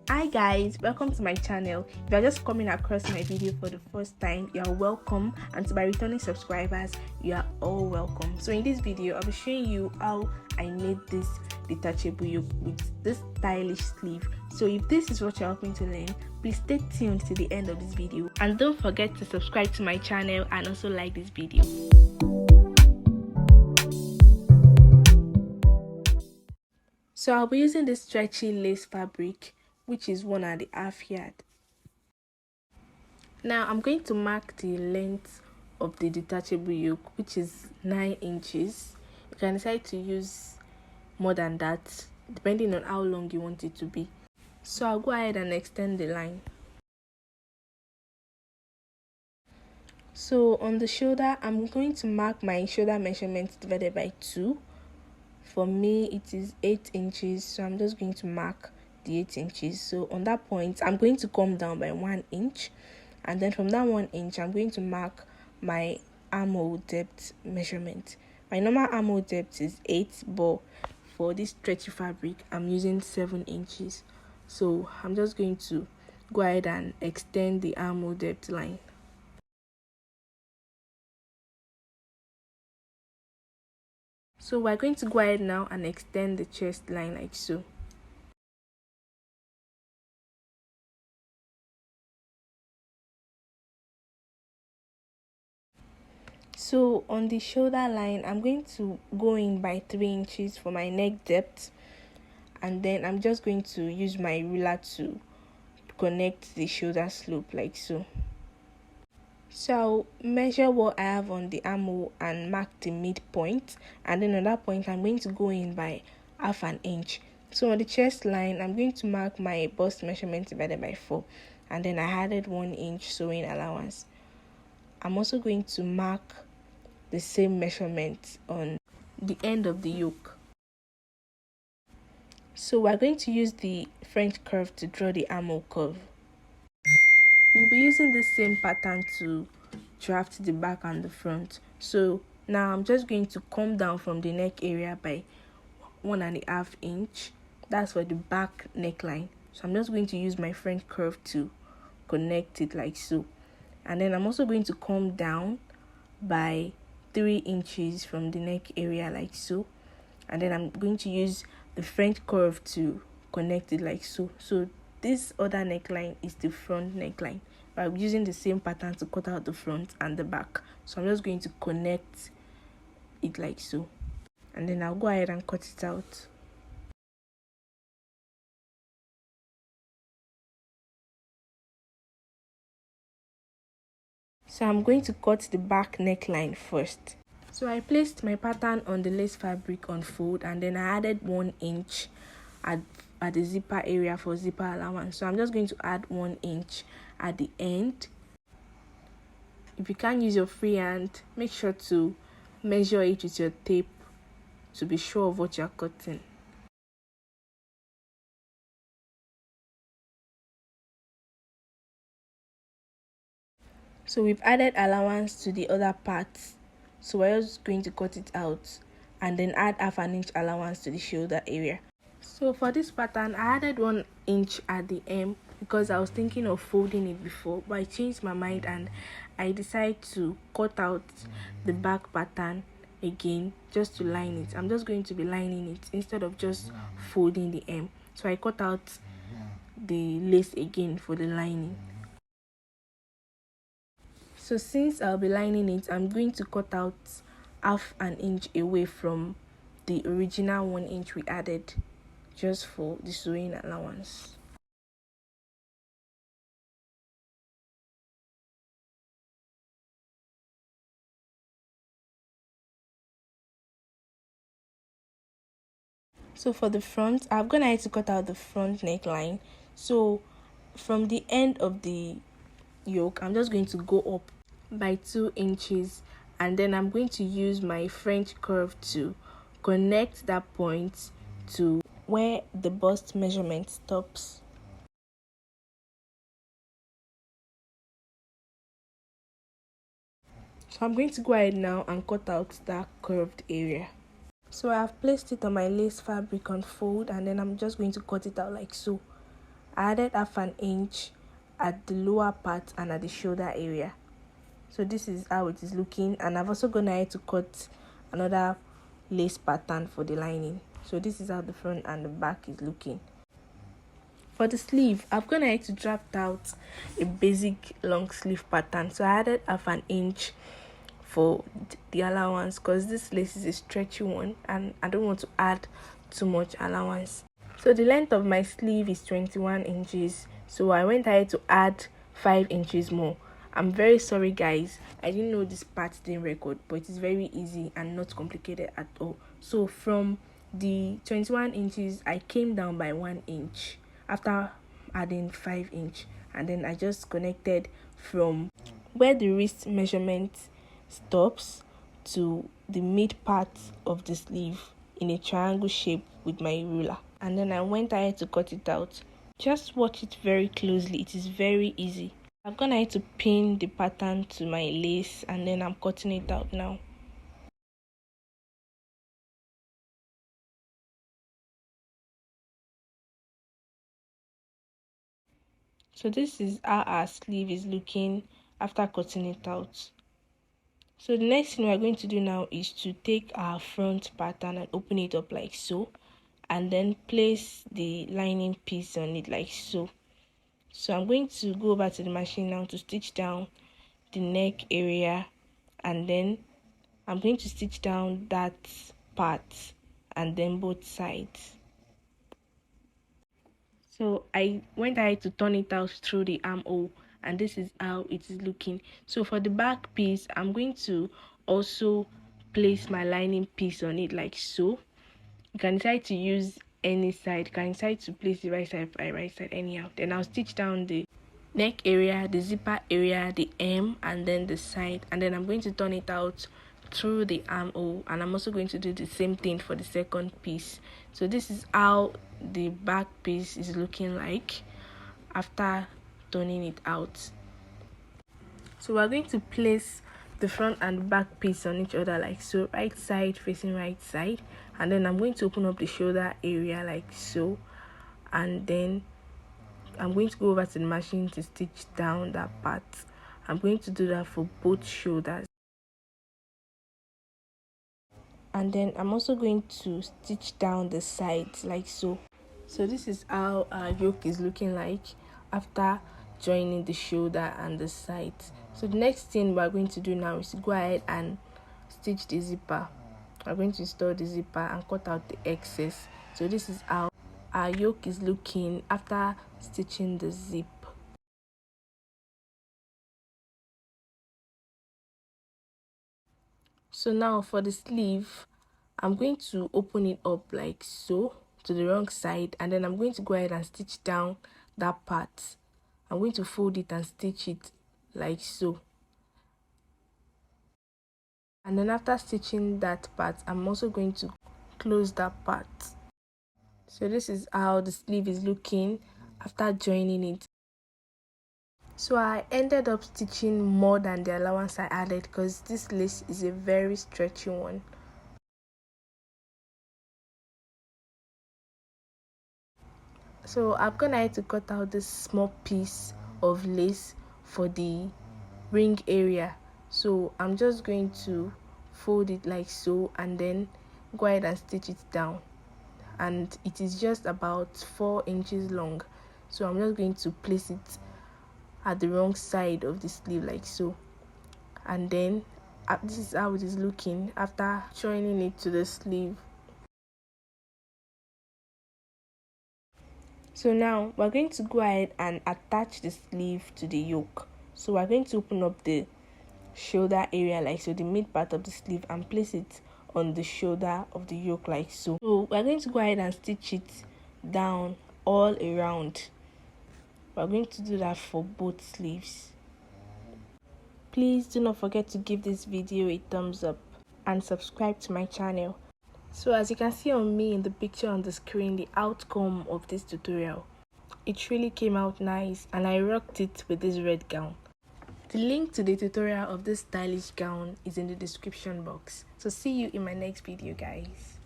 Hi guys, welcome to my channel. If you're just coming across my video for the first time, you are welcome, and to my returning subscribers, you are all welcome. So in this video, I'll be showing you how I made this detachable yoke with this stylish sleeve. So if this is what you're hoping to learn, please stay tuned to the end of this video, and don't forget to subscribe to my channel and also like this video. So I'll be using this stretchy lace fabric, which is 1.5 yard. Now I'm going to mark the length of the detachable yoke, which is 9 inches. You can decide to use more than that depending on how long you want it to be. So I'll go ahead and extend the line. So on the shoulder, I'm going to mark my shoulder measurement divided by 2. For me it is 8 inches, so I'm just going to mark the 8 inches. So on that point, I'm going to come down by 1 inch, and then from that 1 inch I'm going to mark my armhole depth measurement. My normal armhole depth is 8, but for this stretchy fabric I'm using 7 inches. So I'm just going to go ahead and extend the armhole depth line. So we're going to go ahead now and extend the chest line like so. So on the shoulder line, I'm going to go in by 3 inches for my neck depth, and then I'm just going to use my ruler to connect the shoulder slope like so. So I'll measure what I have on the armhole and mark the midpoint, and then on that point I'm going to go in by 1/2 inch. So on the chest line, I'm going to mark my bust measurement divided by 4, and then I added 1 inch sewing allowance. I'm also going to mark the same measurement on the end of the yoke. So we're going to use the French curve to draw the armhole curve. We'll be using the same pattern to draft the back and the front. So now I'm just going to come down from the neck area by 1.5 inch. That's for the back neckline. So I'm just going to use my French curve to connect it like so. And then I'm also going to come down by 3 inches from the neck area like so, and then I'm going to use the French curve to connect it like so. So this other neckline is the front neckline, but I'm using the same pattern to cut out the front and the back. So I'm just going to connect it like so, and then I'll go ahead and cut it out. So I'm going to cut the back neckline first. So I placed my pattern on the lace fabric on fold, and then I added 1 inch at the zipper area for zipper allowance. So I'm just going to add 1 inch at the end. If you can't use your free hand, make sure to measure it with your tape to be sure of what you're cutting. So we've added allowance to the other parts, so we're just going to cut it out and then add 1/2 inch allowance to the shoulder area. So for this pattern, I added 1 inch at the hem because I was thinking of folding it before, but I changed my mind and I decided to cut out the back pattern again just to line it. I'm just going to be lining it instead of just folding the hem. So I cut out the lace again for the lining. So since I'll be lining it, I'm going to cut out 1/2 inch away from the original 1 inch we added just for the sewing allowance. So for the front, I'm gonna have to cut out the front neckline. So from the end of the yoke, I'm just going to go up by 2 inches, and then I'm going to use my French curve to connect that point to where the bust measurement stops. So I'm going to go ahead now and cut out that curved area. So I've placed it on my lace fabric on fold, and then I'm just going to cut it out like so. I added half an inch at the lower part and at the shoulder area. So this is how it is looking, and I've also gone ahead to cut another lace pattern for the lining. So this is how the front and the back is looking. For the sleeve, I've gone ahead to draft out a basic long sleeve pattern. So I added half an inch for the allowance because this lace is a stretchy one and I don't want to add too much allowance. So the length of my sleeve is 21 inches, so I went ahead to add 5 inches more. I'm very sorry guys, I didn't know this part didn't record, but it is very easy and not complicated at all. So from the 21 inches I came down by 1 inch after adding 5 inch, and then I just connected from where the wrist measurement stops to the mid part of the sleeve in a triangle shape with my ruler, and then I went ahead to cut it out. Just watch it very closely, it is very easy. I've gone ahead to pin the pattern to my lace and then I'm cutting it out now. So this is how our sleeve is looking after cutting it out. So the next thing we're going to do now is to take our front pattern and open it up like so, and then place the lining piece on it like so. So I'm going to go over to the machine now to stitch down the neck area, and then I'm going to stitch down that part and then both sides. So I went ahead to turn it out through the armhole, and this is how it is looking. So for the back piece, I'm going to also place my lining piece on it like so. You can decide to use any side, you can decide to place the right side by right side anyhow. Then I'll stitch down the neck area, the zipper area, the hem, and then the side, and then I'm going to turn it out through the armhole, and I'm also going to do the same thing for the second piece. So this is how the back piece is looking like after turning it out. So we're going to place the front and back piece on each other like so, right side facing right side, and then I'm going to open up the shoulder area like so, and then I'm going to go over to the machine to stitch down that part. I'm going to do that for both shoulders, and then I'm also going to stitch down the sides like so. So this is how our yoke is looking like after joining the shoulder and the sides. So the next thing we're going to do now is to go ahead and stitch the zipper. We're going to install the zipper and cut out the excess. So this is how our yoke is looking after stitching the zip. So now for the sleeve, I'm going to open it up like so to the wrong side, and then I'm going to go ahead and stitch down that part. I'm going to fold it and stitch it like so, and then after stitching that part, I'm also going to close that part. So this is how the sleeve is looking after joining it. So I ended up stitching more than the allowance I added because this lace is a very stretchy one. So I'm gonna have to cut out this small piece of lace for the ring area. So I'm just going to fold it like so and then go ahead and stitch it down, and it is just about 4 inches long. So I'm just going to place it at the wrong side of the sleeve like so, and then this is how it is looking after joining it to the sleeve. So now we're going to go ahead and attach the sleeve to the yoke. So we're going to open up the shoulder area like so, the mid part of the sleeve, and place it on the shoulder of the yoke like so. So we're going to go ahead and stitch it down all around. We're going to do that for both sleeves. Please do not forget to give this video a thumbs up and subscribe to my channel. So as you can see on me in the picture on the screen, the outcome of this tutorial, it really came out nice, and I rocked it with this red gown. The link to the tutorial of this stylish gown is in the description box. So see you in my next video, guys.